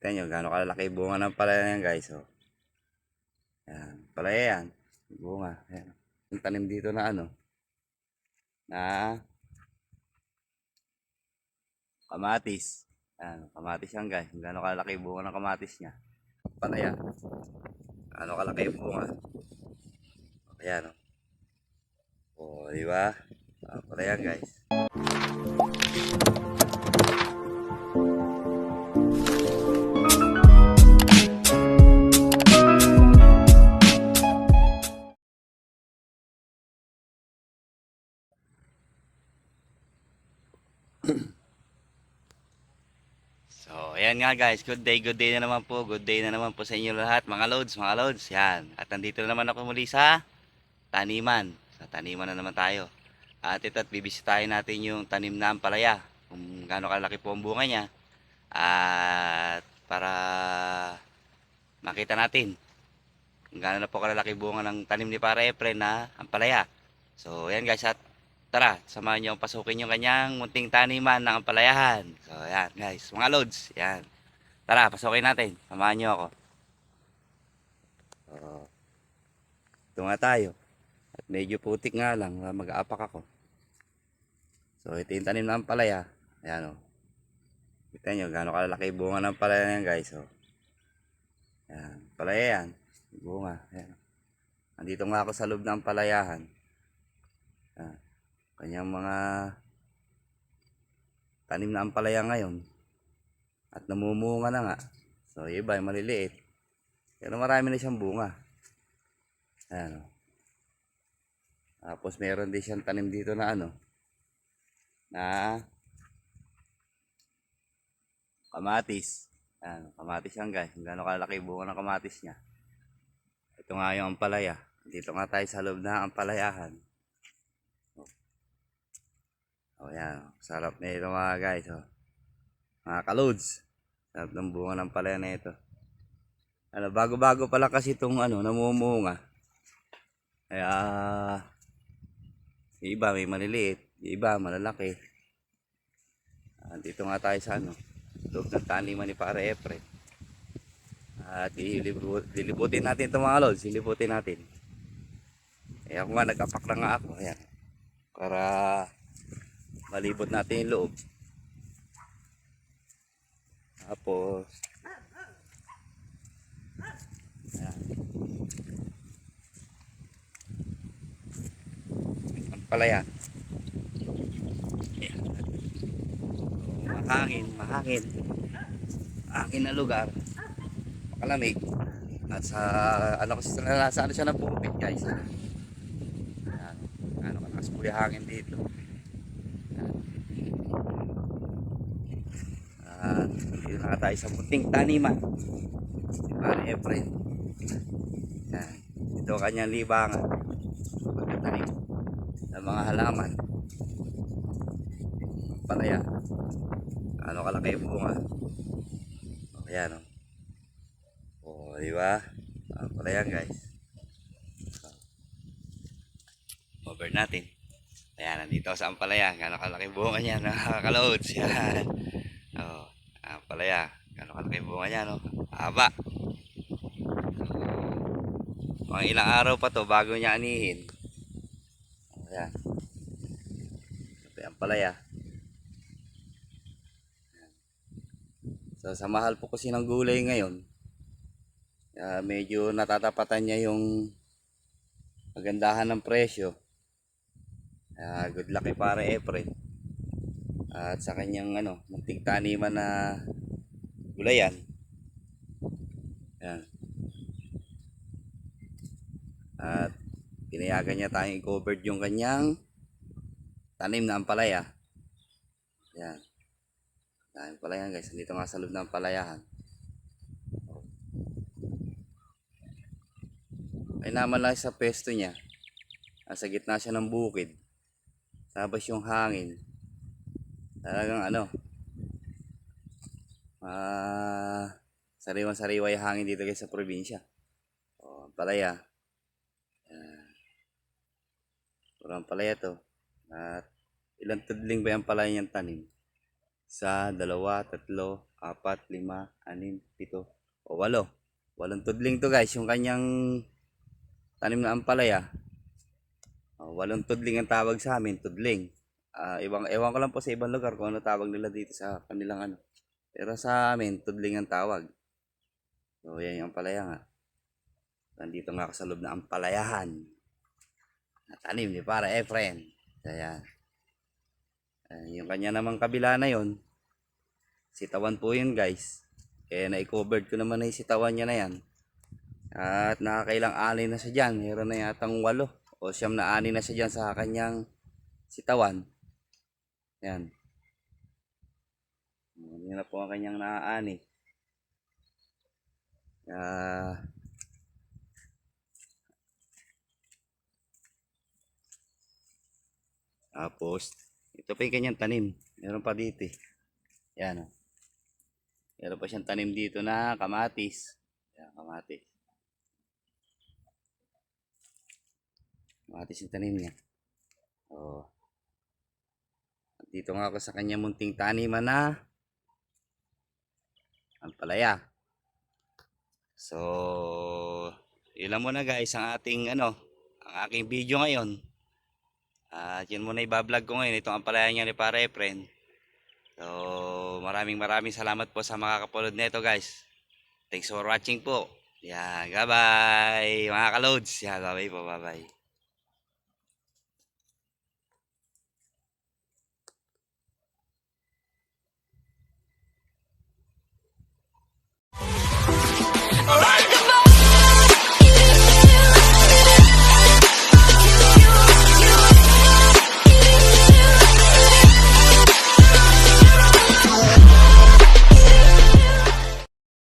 Kita nyo, gano'ng kalalaki bunga ng palaya yan guys. Oh. Yan, palaya yan. Bunga. Yan. Yung tanim dito na ano, na kamatis. Yan, kamatis yan guys. Gano'ng kalalaki bunga ng kamatis niya. Palaya. Gano'ng kalaki bunga. Ayan o. Oh. Oh, di ba? Palaya guys. So, ayan nga guys, good day na naman po, good day na naman po sa inyo lahat, mga loads, yan. At nandito na naman ako muli sa taniman, na naman tayo. At ito, bibisitahin natin yung tanim na ampalaya, kung gaano kalaki po ang bunga niya. At para makita natin kung gaano na po kalaki bunga ng tanim ni Pare Efren na ampalaya. So, ayan guys, at tara, samahan nyo pasukin yung kanyang munting taniman ng ampalayahan. So, ayan guys, mga loads, ayan. Tara, pasukin natin. Samahan nyo ako. So, ito nga tayo. At medyo putik nga lang, mag-aapak ako. So, ito yung tanim ng ampalaya. Ayan o. Kita nyo, gano'ng kalalaki bunga ng palaya yan guys. O. Ayan, palaya yan. Bunga. Ayan. Nandito nga ako sa loob ng palayahan. Kanyang mga tanim na ampalaya ngayon. At namumunga na nga. So, yung iba ay maliliit. Pero marami na siyang bunga. Ayan. Tapos meron din siyang tanim dito na ano. Na kamatis. Ayan, kamatis yan guys. Gano'ng kalaki bunga ng kamatis niya. Ito nga yung ampalaya. Dito nga tayo sa loob na ampalayahan. O yan. Sarap na ito mga guys. O. Mga kaloads. Sarap ng bunga ng palaya na ito. Ano, bago-bago pala kasi itong ano, namumunga. Kaya, yung iba may maliliit. Yung iba malalaki. Dito nga tayo sa ano, loob ng taniman ni Pare Efren. At dilibutin natin itong mga lods. Dilibutin natin. Kaya ako nga nag-apak na nga ako. Ayan. Para malibot natin yung loob. Tapos ayan. Ang palaya. Ayan. Mahangin. Mahangin na lugar. Makalamig. At sa ano kasi nasa ano siya ng bukid guys. Ayan. Ano kalakas po yung hangin dito. Dito na tayo sa puting taniman si Pare Efren. Yan. Ito kanyang libangan pagkatanim ng mga halaman palaya. Ano kalaki yung bunga. Ayan o. O diba palaya guys. Over natin. Ayan, nandito sa ampalaya. Gano'ng kalaki bunga niya, nakakaloads. Yan. O, ampalaya. Gano'ng kalaki bunga niya, no? Haba. Mga ilang araw pa to bago niya anihin. Ayan. Ito yung ampalaya. So, sa mahal po kasi ng gulay ngayon, medyo natatapatan niya yung kagandahan ng presyo. Good luck kay Pare Efren. At sa kanyang ano, munting taniman na gulayan. Ayan. At pinayagan niya tayong i-covered yung kanyang tanim na ampalaya. Ayan. Ayan pala yan guys. Dito nga sa loob ng ampalayahan. Ay naman lang sa pesto niya. Nasa gitna siya ng bukid. Tapos yung hangin. Talagang ano. Sariwan-sariwa yung hangin dito guys sa probinsya. O, palaya. Puro ang palaya to. At ilang tudling ba yung palaya niyang tanim? Isa, dalawa, tatlo, apat, lima, anim, pito, o walo. Walong tudling to guys, yung kanyang tanim na ampalaya. Walong tudling ang tawag sa amin, tudling. Ewan ko lang po sa ibang lugar kung ano tawag nila dito sa kanilang ano. Pero sa amin, tudling ang tawag. So, yan yung ampalaya nga. Nandito nga ako sa loob na ampalayahan. Tanim ni para Efren. Kaya, yung kanya namang kabila na yon, sitawan po yun guys. Kaya na-covered ko naman na yung sitawan niya na yan. At nakakailang ani na siya dyan. Meron na yatang 8 o 9 na ani na siya dyan sa kanyang sitawan. Yan. Yan na po ang kanyang naaani. Tapos, ito pa yung kanyang tanim. Meron pa dito eh. Yan o. Meron pa siyang tanim dito na kamatis. Yan, kamatis. Kamatis yung tanim niya. O. Dito nga ako sa kanyang munting taniman na ampalaya. So, ilan muna guys ang ating ang aking video ngayon. At yun muna ibablog ko ngayon, itong ampalaya niya ni Pare Efren. So, maraming salamat po sa mga kapulod nito guys. Thanks for watching po. Yan, bye-bye mga kalods. Yan, bye-bye po, bye-bye.